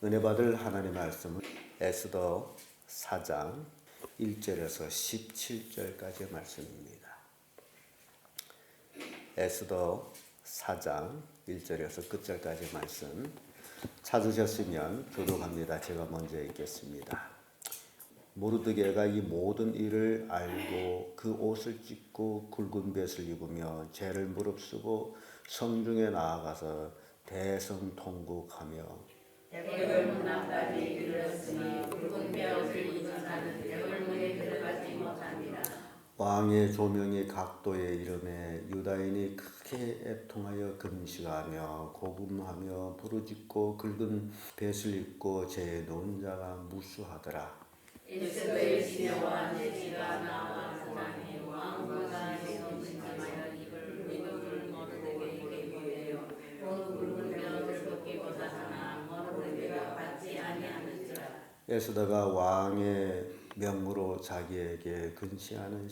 은혜 받을 하나님의 말씀은 에스더 4장 1절에서 17절까지의 말씀입니다. 에스더 4장 1절에서 끝절까지의 말씀 찾으셨으면 교독합니다. 제가 먼저 읽겠습니다. 모르드게가 이 모든 일을 알고 그 옷을 찢고 굵은 벳을 입으며 죄를 무릅쓰고 성중에 나아가서 대성통곡하며 대궐문 앞까지 이르렀으니 굵은 벼옷을 입은 자는 대궐문에 들어가지 못합니다. 왕의 조명이 각도에 이름에 유다인이 크게 애통하여 금식하며 고금하며 부르짖고 굵은 벳을 입고 죄에 누운 자가 무수하더라. 에스더의 시녀와 제지가 나와 사장이 왕과 시선심하여 이불을 모르드게에게 보내요. 또 굵은 벼옷을 벗기고자 하나 모르드게가 받지 아니하는지라. 에스더가 왕의 명으로 자기에게 근시하는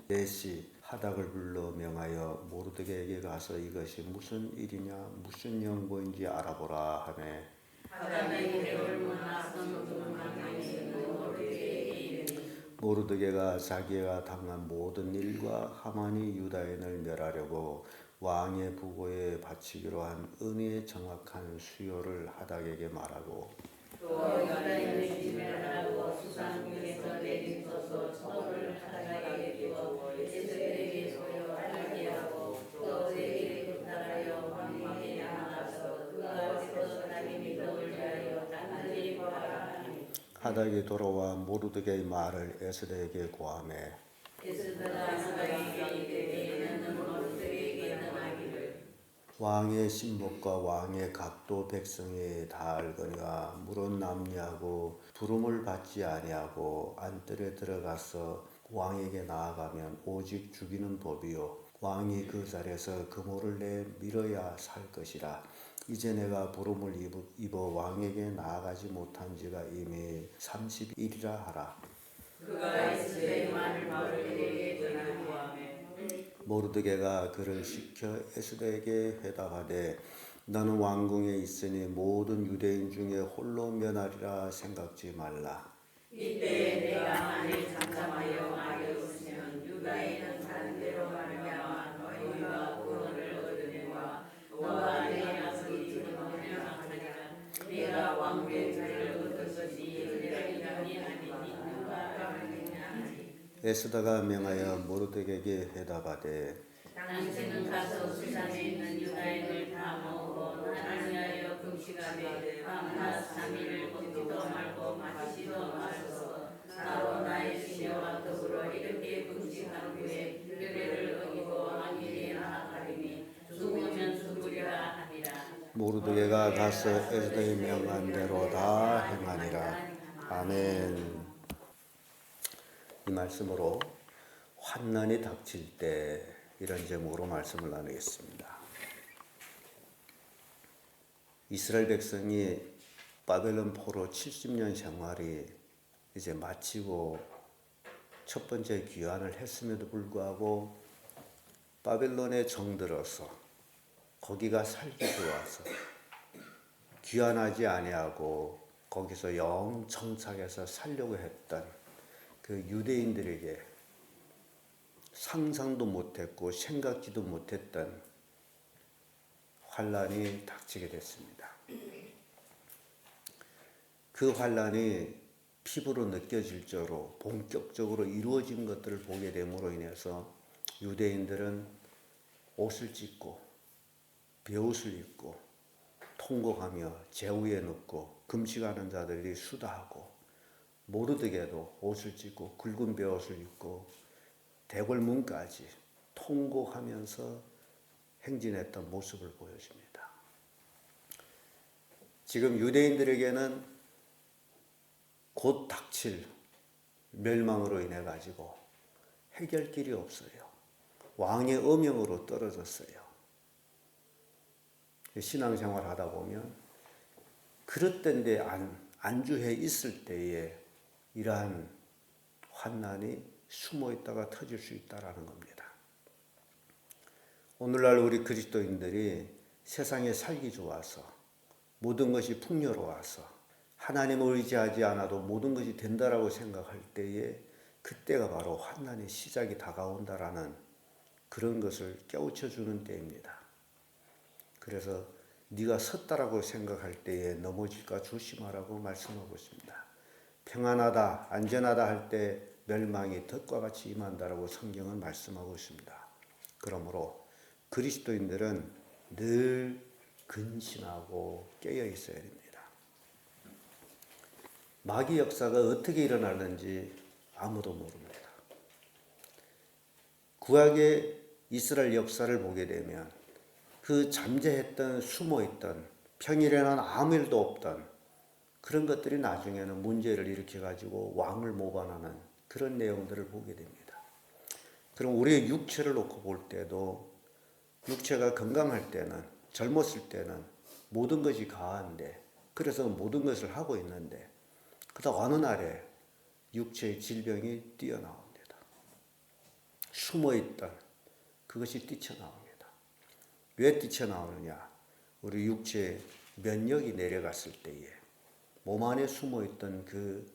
내시 하닥을 불러 명하여 모르드게에게 가서 이것이 무슨 일이냐 무슨 연고인지 알아보라 하매 하닥이 대궐문 앞 성중 방향에 있는 모르드게에게 이르니 모르드게가 자기가 당한 모든 일과 하만이 유다인을 멸하려고 왕의 부고에 바치기로 한 은혜의 정확한 수요를 하닥에게 말하고 또 유다인을 지멸하고 수상국에서 내린 소서 처벌을 하닥에게 주어 에스더에게 소요하게 하고 또 그에게 부탁하여 왕에게 나아가서 그가 어디서 자기 민족을 위하여 단단히 구하라 하니 하닥이 돌아와 모르드게의 말을 에스더에게 고하매 에스더가 하닥에게 이르되 너는 모르드게에게 떠나기를 왕의 신복과 왕의 각도 백성이 다 알거니와 물은 남리하고 부름을 받지 아니하고 안뜰에 들어가서 왕에게 나아가면 오직 죽이는 법이요 왕이 그 자리에서 그물을 내 밀어야 살 것이라. 이제 내가 부름을 입어 왕에게 나아가지 못한 지가 이미 30일이라 하라. 그가 에스더의 말을 모르드게에게 전하고 모르드게가 그를 시켜 에스더에게 회답하되 너는 왕궁에 있으니 모든 유대인 중에 홀로 면하리라 생각지 말라. 이때에 내가 만일 잠잠하여 말이 없으면 유다인은 다른 데로 말미암아 너희와 구원을 얻으려와 너와 내 아들이 지금은 행하느니라. 내가 왕의 자를 얻은 것이 은혜를 아니 누가 알겠냐 하니 에스더가 명하여 모르드게에게 회답하되 당신은 가서 수산에 있는 유다인을 다 모으고 나를 위하여 금식하되 밤낮 3일을 먹지도 말고 마시지도 마소서. 나로 나의 시녀와 더불어 이렇게 금식한 후에 규례를 어기고 왕에게 나아가리니 죽으면 죽으리라 하니라. 모르드게가 가서 에스더의 명한 대로 다 행하니라. 아멘. 이 말씀으로 환난이 닥칠 때 이런 제목으로 말씀을 나누겠습니다. 이스라엘 백성이 바벨론 포로 70년 생활이 이제 마치고 첫 번째 귀환을 했음에도 불구하고 바벨론에 정들어서 거기가 살기 좋아서 귀환하지 아니하고 거기서 영 정착해서 살려고 했던 그 유대인들에게 상상도 못했고 생각지도 못했던 환란이 닥치게 됐습니다. 그 환란이 피부로 느껴질 정도로 본격적으로 이루어진 것들을 보게 됨으로 인해서 유대인들은 옷을 찢고 베옷을 입고 통곡하며 제후에 눕고 금식하는 자들이 수다하고 모르드게도 옷을 찢고 굵은 베옷을 입고 대궐문까지 통곡하면서 행진했던 모습을 보여줍니다. 지금 유대인들에게는 곧 닥칠 멸망으로 인해 가지고 해결길이 없어요. 왕의 어명으로 떨어졌어요. 신앙생활 하다 보면 그릇된 데 안주해 있을 때에 이러한 환난이 숨어 있다가 터질 수 있다는 겁니다. 오늘날 우리 그리스도인들이 세상에 살기 좋아서 모든 것이 풍요로워서 하나님을 의지하지 않아도 모든 것이 된다라고 생각할 때에 그때가 바로 환난의 시작이 다가온다라는 그런 것을 깨우쳐 주는 때입니다. 그래서 네가 섰다라고 생각할 때에 넘어질까 조심하라고 말씀하고 있습니다. 평안하다, 안전하다 할 때 멸망이 덫과 같이 임한다라고 성경은 말씀하고 있습니다. 그러므로 그리스도인들은 늘 근신하고 깨어 있어야 됩니다. 마귀 역사가 어떻게 일어나는지 아무도 모릅니다. 구약의 이스라엘 역사를 보게 되면 그 잠재했던 숨어있던 평일에는 아무 일도 없던 그런 것들이 나중에는 문제를 일으켜가지고 왕을 모반하는 그런 내용들을 보게 됩니다. 그럼 우리의 육체를 놓고 볼 때도 육체가 건강할 때는 젊었을 때는 모든 것이 가한데 그래서 모든 것을 하고 있는데 그러다 어느 날에 육체의 질병이 뛰어나옵니다. 숨어있던 그것이 뛰쳐나옵니다. 왜 뛰쳐나오느냐? 우리 육체의 면역이 내려갔을 때에 몸 안에 숨어있던 그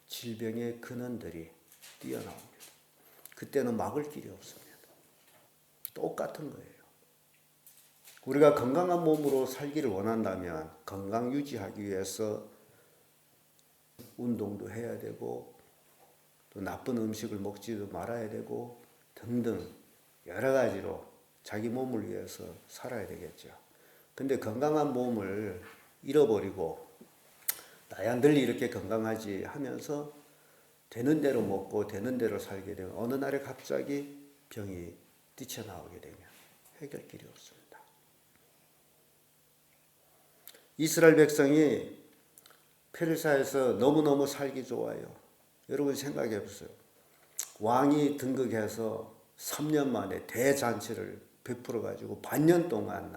질병의 근원들이 뛰어나옵니다. 그때는 막을 길이 없습니다. 똑같은 거예요. 우리가 건강한 몸으로 살기를 원한다면 건강 유지하기 위해서 운동도 해야 되고 또 나쁜 음식을 먹지도 말아야 되고 등등 여러 가지로 자기 몸을 위해서 살아야 되겠죠. 근데 건강한 몸을 잃어버리고 나야 늘 이렇게 건강하지 하면서 되는 대로 먹고 되는 대로 살게 되면 어느 날에 갑자기 병이 뛰쳐나오게 되면 해결길이 없습니다. 이스라엘 백성이 페르시아에서 너무너무 살기 좋아요. 여러분 생각해 보세요. 왕이 등극해서 3년 만에 대잔치를 베풀어 가지고 반년 동안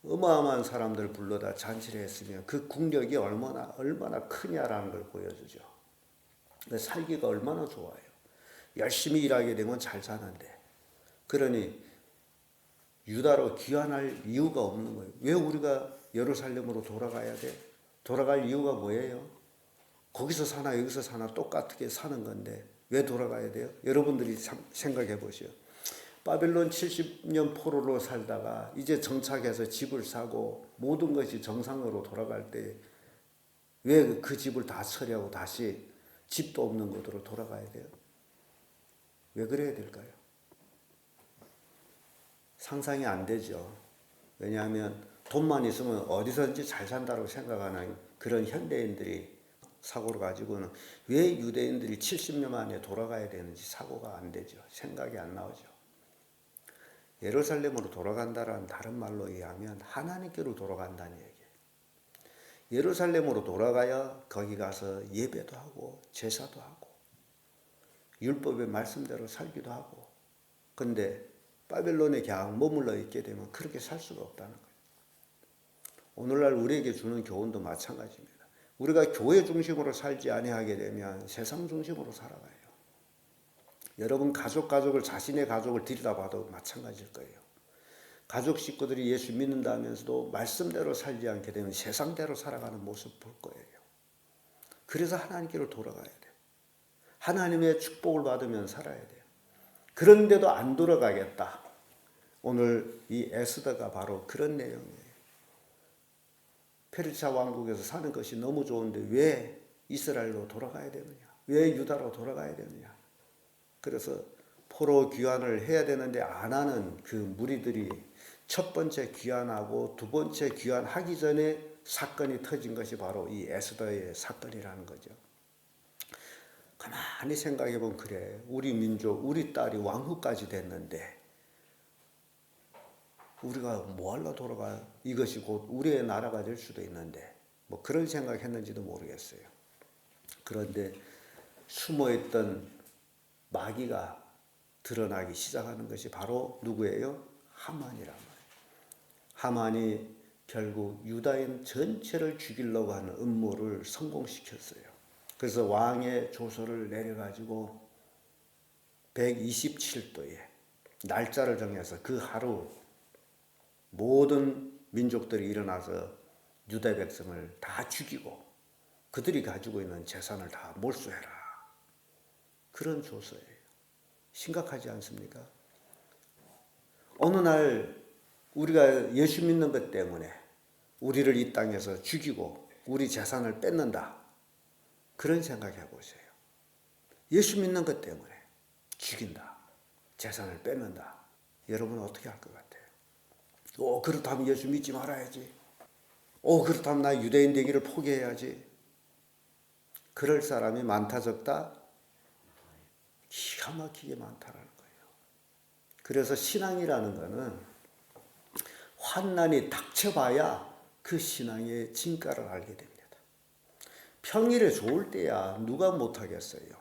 어마어마한 사람들 불러다 잔치를 했으면 그 국력이 얼마나 크냐라는 걸 보여주죠. 살기가 얼마나 좋아요. 열심히 일하게 되면 잘 사는데. 그러니 유다로 귀환할 이유가 없는 거예요. 왜 우리가 예루살렘으로 돌아가야 돼? 돌아갈 이유가 뭐예요? 거기서 사나 여기서 사나 똑같게 사는 건데 왜 돌아가야 돼요? 여러분들이 생각해 보시오. 바벨론 70년 포로로 살다가 이제 정착해서 집을 사고 모든 것이 정상으로 돌아갈 때 왜 그 집을 다 처리하고 다시 집도 없는 곳으로 돌아가야 돼요? 왜 그래야 될까요? 상상이 안 되죠. 왜냐하면 돈만 있으면 어디서든지 잘 산다고 생각하는 그런 현대인들이 사고를 가지고는 왜 유대인들이 70년 만에 돌아가야 되는지 사고가 안 되죠. 생각이 안 나오죠. 예루살렘으로 돌아간다라는 다른 말로 의하면 하나님께로 돌아간다는 얘기예요. 예루살렘으로 돌아가야 거기 가서 예배도 하고 제사도 하고 율법의 말씀대로 살기도 하고 근데 바벨론에 그냥 머물러 있게 되면 그렇게 살 수가 없다는 거예요. 오늘날 우리에게 주는 교훈도 마찬가지입니다. 우리가 교회 중심으로 살지 아니하게 되면 세상 중심으로 살아가요. 여러분 가족을 자신의 가족을 들여다봐도 마찬가지일 거예요. 가족 식구들이 예수 믿는다 하면서도 말씀대로 살지 않게 되면 세상대로 살아가는 모습 볼 거예요. 그래서 하나님께로 돌아가야 돼요. 하나님의 축복을 받으면 살아야 돼요. 그런데도 안 돌아가겠다. 오늘 이 에스더가 바로 그런 내용이에요. 페르시아 왕국에서 사는 것이 너무 좋은데 왜 이스라엘로 돌아가야 되느냐? 왜 유다로 돌아가야 되느냐? 그래서 포로 귀환을 해야 되는데 안 하는 그 무리들이 첫 번째 귀환하고 두 번째 귀환하기 전에 사건이 터진 것이 바로 이 에스더의 사건이라는 거죠. 가만히 생각해 보면 그래. 우리 민족, 우리 딸이 왕후까지 됐는데 우리가 뭐하러 돌아가? 이것이 곧 우리의 나라가 될 수도 있는데 뭐 그런 생각했는지도 모르겠어요. 그런데 숨어있던 마귀가 드러나기 시작하는 것이 바로 누구예요? 하만이란 말이에요. 하만이 결국 유다인 전체를 죽이려고 하는 음모를 성공시켰어요. 그래서 왕의 조서를 내려가지고 127도에 날짜를 정해서 그 하루 모든 민족들이 일어나서 유다 백성을 다 죽이고 그들이 가지고 있는 재산을 다 몰수해라. 그런 조서예요. 심각하지 않습니까? 어느 날 우리가 예수 믿는 것 때문에 우리를 이 땅에서 죽이고 우리 재산을 뺏는다. 그런 생각해 보세요. 예수 믿는 것 때문에 죽인다. 재산을 뺏는다. 여러분 어떻게 할 것 같아요? 그렇다면 예수 믿지 말아야지. 그렇다면 나 유대인 되기를 포기해야지. 그럴 사람이 많다 적다? 기가 막히게 많다라는 거예요. 그래서 신앙이라는 거는 환난이 닥쳐봐야 그 신앙의 진가를 알게 됩니다. 평일에 좋을 때야 누가 못하겠어요.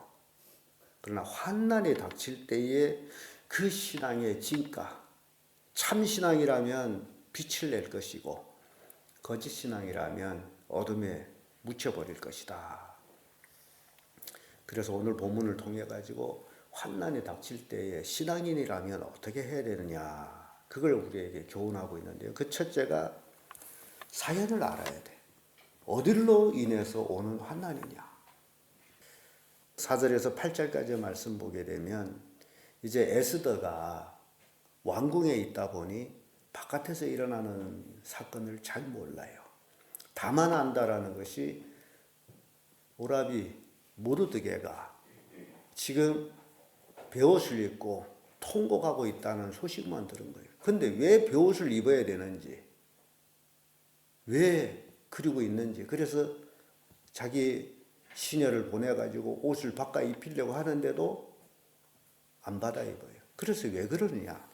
그러나 환난이 닥칠 때에 그 신앙의 진가, 참신앙이라면 빛을 낼 것이고 거짓신앙이라면 어둠에 묻혀버릴 것이다. 그래서 오늘 본문을 통해 가지고 환난이 닥칠 때에 신앙인이라면 어떻게 해야 되느냐, 그걸 우리에게 교훈하고 있는데요. 그 첫째가 사연을 알아야 돼. 어디로 인해서 오는 환난이냐. 4절에서 8절까지 말씀 보게 되면 이제 에스더가 왕궁에 있다 보니 바깥에서 일어나는 사건을 잘 몰라요. 다만 안다라는 것이 오라비 모르드게가 지금 베옷을 입고 통곡하고 있다는 소식만 들은 거예요. 근데 왜 베옷을 입어야 되는지, 왜 그리고 있는지, 그래서 자기 시녀를 보내가지고 옷을 바꿔 입히려고 하는데도 안 받아 입어요. 그래서 왜 그러느냐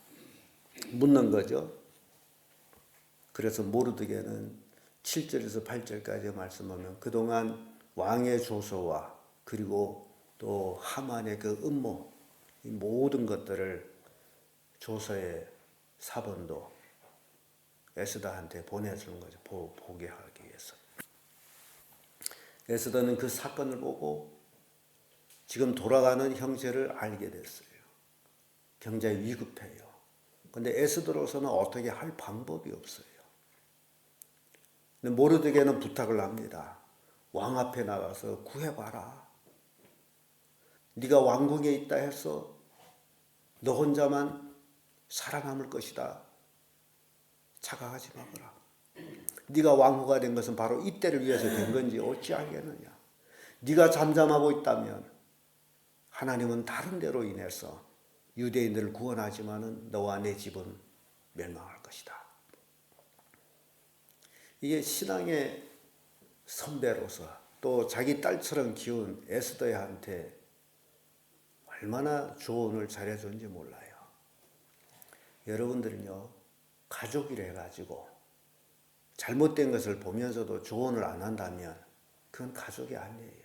묻는 거죠. 그래서 모르드게는 7절에서 8절까지 말씀하면 그동안 왕의 조서와 그리고 또 하만의 그 음모, 이 모든 것들을 조서의 사본도 에스더한테 보내주는 거죠. 보게 하기 위해서. 에스더는 그 사건을 보고 지금 돌아가는 형세를 알게 됐어요. 굉장히 위급해요. 근데 에스더로서는 어떻게 할 방법이 없어요. 근데 모르드게는 부탁을 합니다. 왕 앞에 나가서 구해봐라. 네가 왕궁에 있다 해서 너 혼자만 살아남을 것이다. 착각하지 마거라. 네가 왕후가 된 것은 바로 이때를 위해서 된 건지 어찌 알겠느냐. 네가 잠잠하고 있다면 하나님은 다른 데로 인해서 유대인들을 구원하지만은 너와 내 집은 멸망할 것이다. 이게 신앙의 선배로서 또 자기 딸처럼 키운 에스더한테 얼마나 조언을 잘해줬는지 몰라요. 여러분들은요, 가족이라 해가지고 잘못된 것을 보면서도 조언을 안 한다면 그건 가족이 아니에요.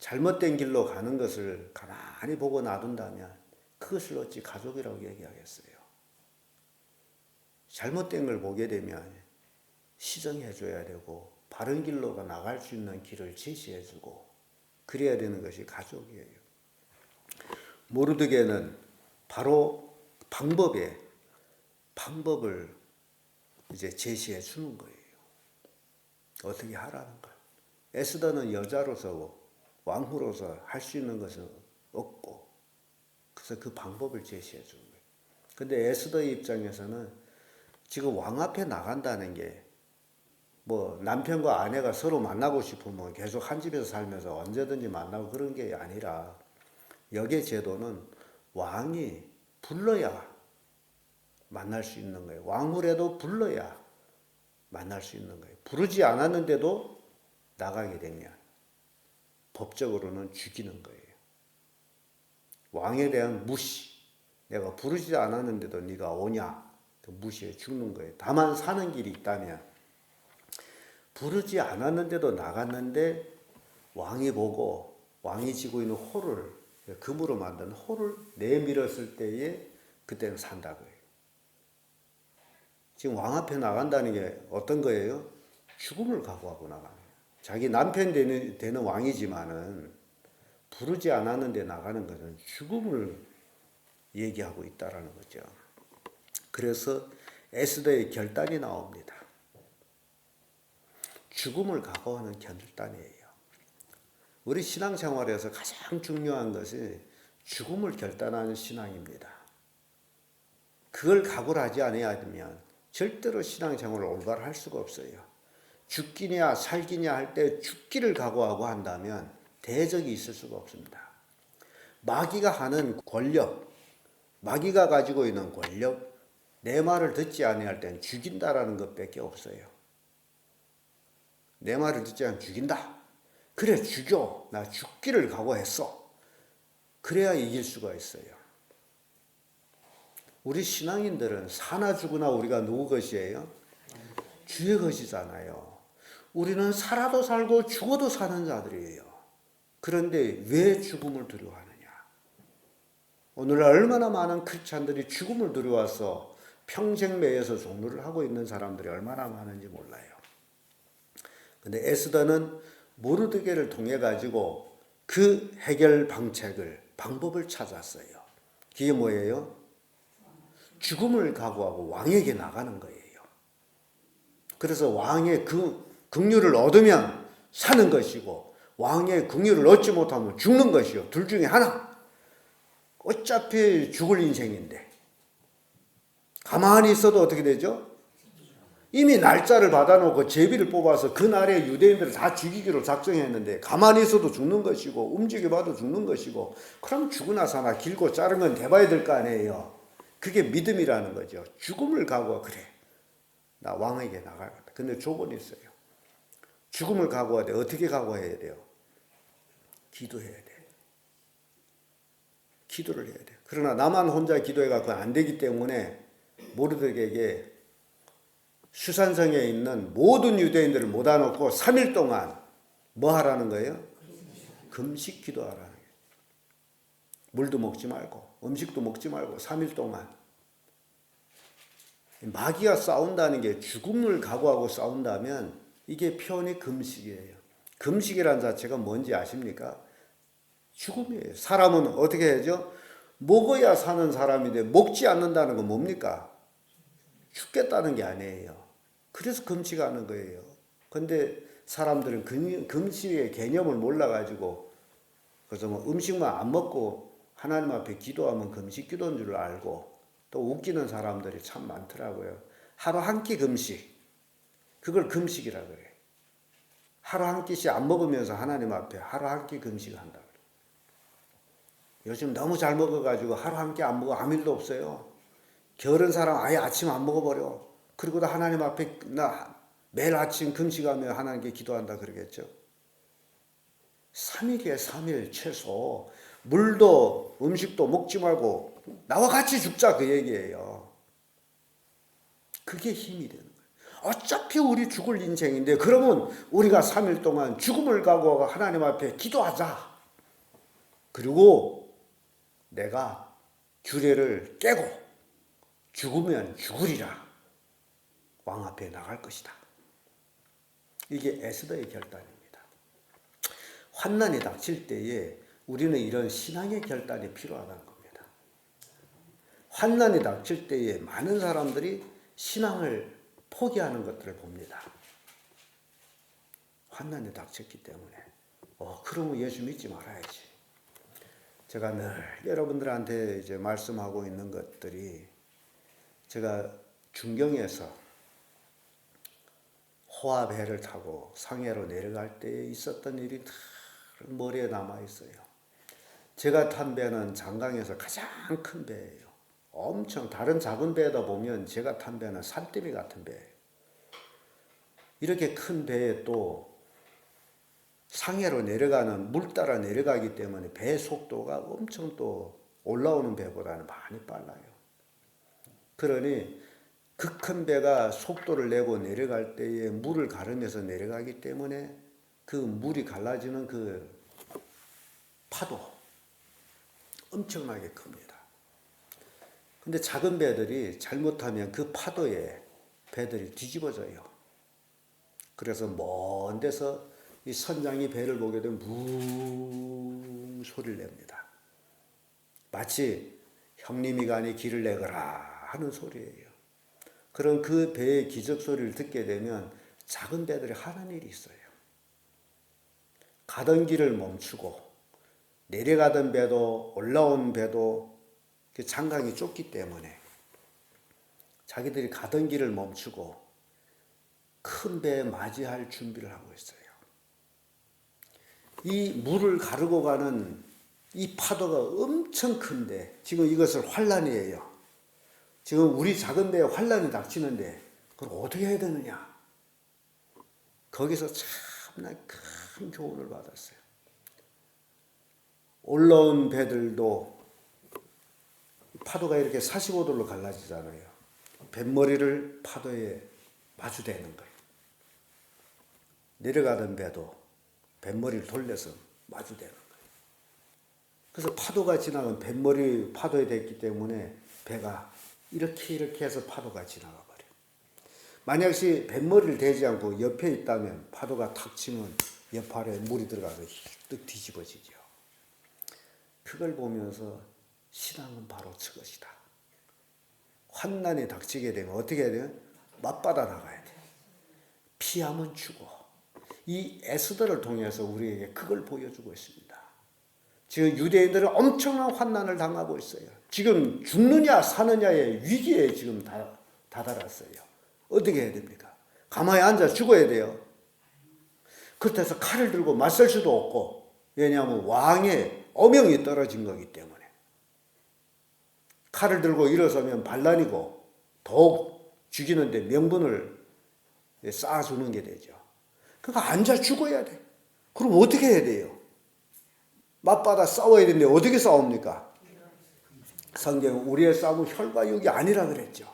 잘못된 길로 가는 것을 가만히 보고 놔둔다면 그것을 어찌 가족이라고 얘기하겠어요. 잘못된 걸 보게 되면 시정해 줘야 되고 바른 길로 나갈 수 있는 길을 제시해 주고 그래야 되는 것이 가족이에요. 모르드게는 바로 방법을 이제 제시해 주는 거예요. 어떻게 하라는 걸. 에스더는 여자로서 왕후로서 할 수 있는 것은 없고 그래서 그 방법을 제시해 주는 거예요. 근데 에스더의 입장에서는 지금 왕 앞에 나간다는 게 뭐 남편과 아내가 서로 만나고 싶으면 계속 한 집에서 살면서 언제든지 만나고 그런 게 아니라 여기의 제도는 왕이 불러야 만날 수 있는 거예요. 왕후라도 불러야 만날 수 있는 거예요. 부르지 않았는데도 나가게 되면 법적으로는 죽이는 거예요. 왕에 대한 무시. 내가 부르지 않았는데도 네가 오냐? 무시해 죽는 거예요. 다만 사는 길이 있다면 부르지 않았는데도 나갔는데 왕이 보고 왕이 지고 있는 호를 금으로 만든 호를 내밀었을 때에 그때는 산다고요. 지금 왕 앞에 나간다는 게 어떤 거예요? 죽음을 각오하고 나가는 거예요. 자기 남편 되는 왕이지만은 부르지 않았는데 나가는 것은 죽음을 얘기하고 있다라는 거죠. 그래서 에스더의 결단이 나옵니다. 죽음을 각오하는 결단이에요. 우리 신앙생활에서 가장 중요한 것이 죽음을 결단하는 신앙입니다. 그걸 각오를 하지 않으면 절대로 신앙생활을 올바로 할 수가 없어요. 죽기냐 살기냐 할 때 죽기를 각오하고 한다면 대적이 있을 수가 없습니다. 마귀가 하는 권력, 마귀가 가지고 있는 권력, 내 말을 듣지 아니할 땐 죽인다라는 것밖에 없어요. 내 말을 듣지 않으면 죽인다. 그래 죽여. 나 죽기를 각오했어. 그래야 이길 수가 있어요. 우리 신앙인들은 사나 죽으나 우리가 누구 것이에요? 주의 것이잖아요. 우리는 살아도 살고 죽어도 사는 자들이에요. 그런데 왜 죽음을 두려워하느냐? 오늘날 얼마나 많은 크리스찬들이 죽음을 두려워서 평생 매여서 종로를 하고 있는 사람들이 얼마나 많은지 몰라요. 근데 에스더는 모르드게를 통해 가지고 그 해결 방법을 찾았어요. 그게 뭐예요? 죽음을 각오하고 왕에게 나가는 거예요. 그래서 왕의 긍휼을 얻으면 사는 것이고 왕의 긍휼을 얻지 못하면 죽는 것이요. 둘 중에 하나. 어차피 죽을 인생인데 가만히 있어도 어떻게 되죠? 이미 날짜를 받아놓고 제비를 뽑아서 그 날에 유대인들을 다 죽이기로 작정했는데 가만히 있어도 죽는 것이고 움직여봐도 죽는 것이고 그럼 죽으나 사나 길고 짧은 건 대봐야 될 거 아니에요. 그게 믿음이라는 거죠. 죽음을 각오하고 그래 나 왕에게 나가야겠다. 근데 조건이 있어요. 죽음을 각오하되 어떻게 각오해야 돼요? 기도해야 돼. 기도를 해야 돼. 그러나 나만 혼자 기도해갖고 안 되기 때문에 모르드게에게 수산성에 있는 모든 유대인들을 모아놓고 3일 동안 뭐 하라는 거예요? 금식 기도하라는 거예요. 물도 먹지 말고 음식도 먹지 말고 3일 동안. 마귀가 싸운다는 게 죽음을 각오하고 싸운다면 이게 표현이 금식이에요. 금식이라는 자체가 뭔지 아십니까? 죽음이에요. 사람은 어떻게 해야죠? 먹어야 사는 사람인데 먹지 않는다는 건 뭡니까? 죽겠다는 게 아니에요. 그래서 금식하는 거예요. 근데 사람들은 금식의 개념을 몰라가지고 그래서 뭐 음식만 안 먹고 하나님 앞에 기도하면 금식 기도인 줄 알고 또 웃기는 사람들이 참 많더라고요. 하루 한 끼 금식. 그걸 금식이라 그래. 하루 한 끼씩 안 먹으면서 하나님 앞에 하루 한 끼 금식한다 그래. 요즘 너무 잘 먹어가지고 하루 한 끼 안 먹어 아무 일도 없어요. 게으른 사람 아예 아침 안 먹어버려. 그리고 하나님 앞에 나 매일 아침 금식하며 하나님께 기도한다 그러겠죠. 3일이에요. 3일 최소. 물도 음식도 먹지 말고 나와 같이 죽자 그 얘기예요. 그게 힘이 되는 거예요. 어차피 우리 죽을 인생인데 그러면 우리가 3일 동안 죽음을 각오하고 하나님 앞에 기도하자. 그리고 내가 규례를 깨고 죽으면 죽으리라. 왕 앞에 나갈 것이다. 이게 에스더의 결단입니다. 환난이 닥칠 때에 우리는 이런 신앙의 결단이 필요하다는 겁니다. 환난이 닥칠 때에 많은 사람들이 신앙을 포기하는 것들을 봅니다. 환난이 닥쳤기 때문에 그러면 예수 믿지 말아야지. 제가 늘 여러분들한테 이제 말씀하고 있는 것들이 제가 중경에서 호화배를 타고 상해로 내려갈 때 있었던 일이 다 머리에 남아 있어요. 제가 탄 배는 장강에서 가장 큰 배예요. 엄청 다른 작은 배다 보면 제가 탄 배는 산더미 같은 배예요. 이렇게 큰 배에 또 상해로 내려가는 물 따라 내려가기 때문에 배 속도가 엄청 또 올라오는 배보다는 많이 빨라요. 그러니 그 큰 배가 속도를 내고 내려갈 때에 물을 가르면서 내려가기 때문에 그 물이 갈라지는 그 파도 엄청나게 큽니다. 근데 작은 배들이 잘못하면 그 파도에 배들이 뒤집어져요. 그래서 먼 데서 이 선장이 배를 보게 되면 뭉 소리를 냅니다. 마치 형님이 가니 길을 내거라 하는 소리예요. 그럼 그 배의 기적 소리를 듣게 되면 작은 배들이 하는 일이 있어요. 가던 길을 멈추고 내려가던 배도 올라온 배도 그 장강이 좁기 때문에 자기들이 가던 길을 멈추고 큰 배에 맞이할 준비를 하고 있어요. 이 물을 가르고 가는 이 파도가 엄청 큰데 지금 이것을 환란이에요. 지금 우리 작은 배에 환란이 닥치는데 그걸 어떻게 해야 되느냐? 거기서 참나 큰 교훈을 받았어요. 올라온 배들도 파도가 이렇게 45도로 갈라지잖아요. 뱃머리를 파도에 마주대는 거예요. 내려가던 배도 뱃머리를 돌려서 마주대는 거예요. 그래서 파도가 지나면 뱃머리 파도에 댔기 때문에 배가 이렇게 해서 파도가 지나가 버려요. 만약에 뱃머리를 대지 않고 옆에 있다면 파도가 탁 치면 옆 아래에 물이 들어가서 hir뜩 뒤집어지죠. 그걸 보면서 신앙은 바로 저것이다. 환난이 닥치게 되면 어떻게 해야 돼요? 맞받아 나가야 돼요. 피하면 죽어. 이 에스더를 통해서 우리에게 그걸 보여주고 있습니다. 지금 유대인들은 엄청난 환난을 당하고 있어요. 지금 죽느냐 사느냐의 위기에 지금 다다랐어요. 어떻게 해야 됩니까? 가만히 앉아 죽어야 돼요. 그렇다고 해서 칼을 들고 맞설 수도 없고, 왜냐하면 왕의 어명이 떨어진 거기 때문에. 칼을 들고 일어서면 반란이고 더욱 죽이는데 명분을 쌓아주는 게 되죠. 그러니까 앉아 죽어야 돼. 그럼 어떻게 해야 돼요? 맞받아 싸워야 되는데 어떻게 싸웁니까? 성경은 우리의 싸움은 혈과 육이 아니라 그랬죠.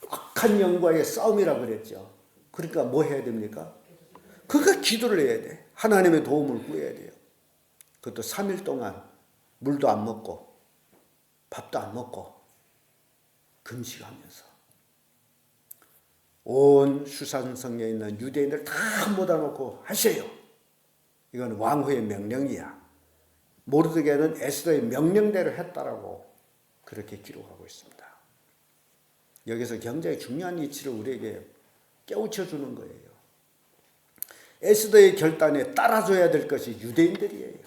악한 영과의 싸움이라 그랬죠. 그러니까 뭐 해야 됩니까? 그러니까 기도를 해야 돼. 하나님의 도움을 구해야 돼요. 그것도 3일 동안 물도 안 먹고 밥도 안 먹고 금식하면서 온 수산성에 있는 유대인들 다 모아 놓고 하세요. 이건 왕후의 명령이야. 모르드게는 에스더의 명령대로 했다라고 그렇게 기록하고 있습니다. 여기서 굉장히 중요한 이치를 우리에게 깨우쳐 주는 거예요. 에스더의 결단에 따라줘야 될 것이 유대인들이에요.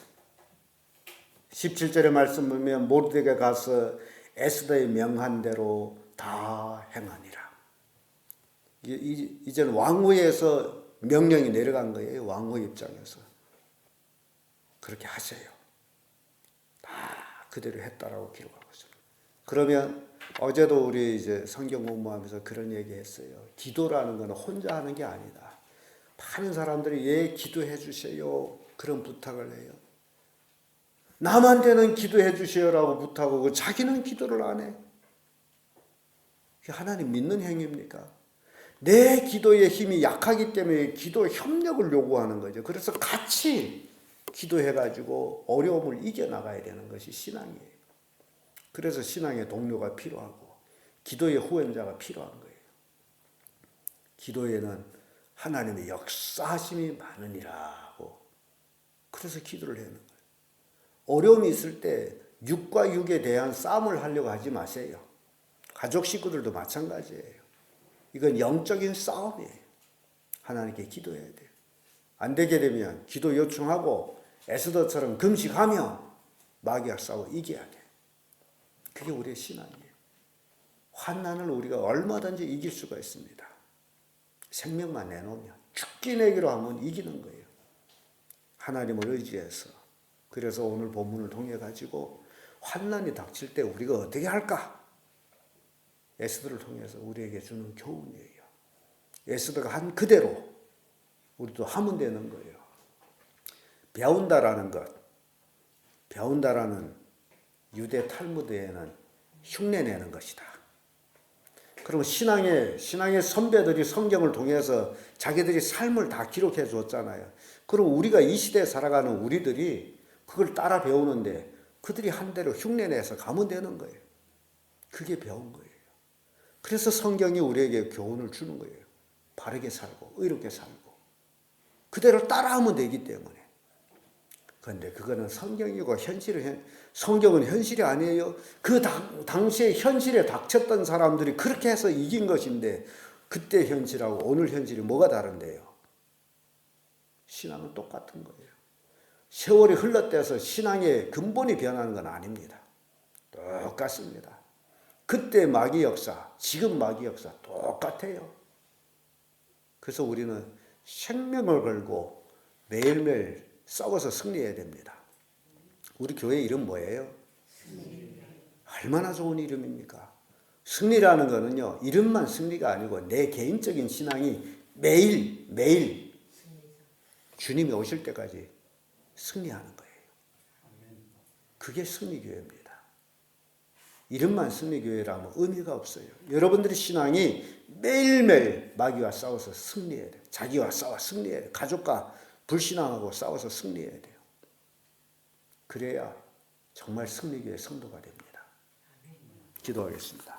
17절의 말씀 보면 모르드게가 가서 에스더의 명한 대로 다 행하니라. 이제는 왕후에서 명령이 내려간 거예요. 왕후 입장에서. 그렇게 하세요. 다 그대로 했다라고 기록하고 있습니다. 그러면 어제도 우리 이제 성경 공부하면서 그런 얘기 했어요. 기도라는 건 혼자 하는 게 아니다. 많은 사람들이 예, 기도해 주세요. 그런 부탁을 해요. 남한테는 기도해 주세요라고 부탁하고 자기는 기도를 안 해. 그게 하나님 믿는 행위입니까? 내 기도의 힘이 약하기 때문에 기도 협력을 요구하는 거죠. 그래서 같이 기도해가지고 어려움을 이겨나가야 되는 것이 신앙이에요. 그래서 신앙의 동료가 필요하고 기도의 후원자가 필요한 거예요. 기도에는 하나님의 역사하심이 많으니라고. 그래서 기도를 하는 거예요. 어려움이 있을 때 육과 육에 대한 싸움을 하려고 하지 마세요. 가족 식구들도 마찬가지예요. 이건 영적인 싸움이에요. 하나님께 기도해야 돼요. 안 되게 되면 기도 요청하고 에스더처럼 금식하며 마귀와 싸워 이겨야 돼. 그게 우리의 신앙이에요. 환난을 우리가 얼마든지 이길 수가 있습니다. 생명만 내놓으면 죽기 내기로 하면 이기는 거예요. 하나님을 의지해서. 그래서 오늘 본문을 통해 가지고 환난이 닥칠 때 우리가 어떻게 할까? 에스더를 통해서 우리에게 주는 교훈이에요. 에스더가 한 그대로 우리도 하면 되는 거예요. 배운다라는 것, 배운다라는 유대 탈무드에는 흉내내는 것이다. 그리고 신앙의 선배들이 성경을 통해서 자기들이 삶을 다 기록해 줬잖아요. 그럼 우리가 이 시대에 살아가는 우리들이 그걸 따라 배우는데 그들이 한 대로 흉내내서 가면 되는 거예요. 그게 배운 거예요. 그래서 성경이 우리에게 교훈을 주는 거예요. 바르게 살고 의롭게 살고 그대로 따라하면 되기 때문에. 그런데 그거는 성경이고 성경은 현실이 아니에요. 그 당시에 현실에 닥쳤던 사람들이 그렇게 해서 이긴 것인데 그때 현실하고 오늘 현실이 뭐가 다른데요? 신앙은 똑같은 거예요. 세월이 흘렀대서 신앙의 근본이 변하는 건 아닙니다. 똑같습니다. 그때 마귀 역사, 지금 마귀 역사 똑같아요. 그래서 우리는 생명을 걸고 매일매일 싸워서 승리해야 됩니다. 우리 교회 이름 뭐예요? 얼마나 좋은 이름입니까? 승리라는 거는요, 이름만 승리가 아니고 내 개인적인 신앙이 매일 주님이 오실 때까지 승리하는 거예요. 그게 승리교회입니다. 이름만 승리교회라면 의미가 없어요. 여러분들의 신앙이 매일매일 마귀와 싸워서 승리해야 돼요. 자기와 싸워 승리해야 돼요. 가족과 불신앙하고 싸워서 승리해야 돼요. 그래야 정말 승리교회 성도가 됩니다. 기도하겠습니다.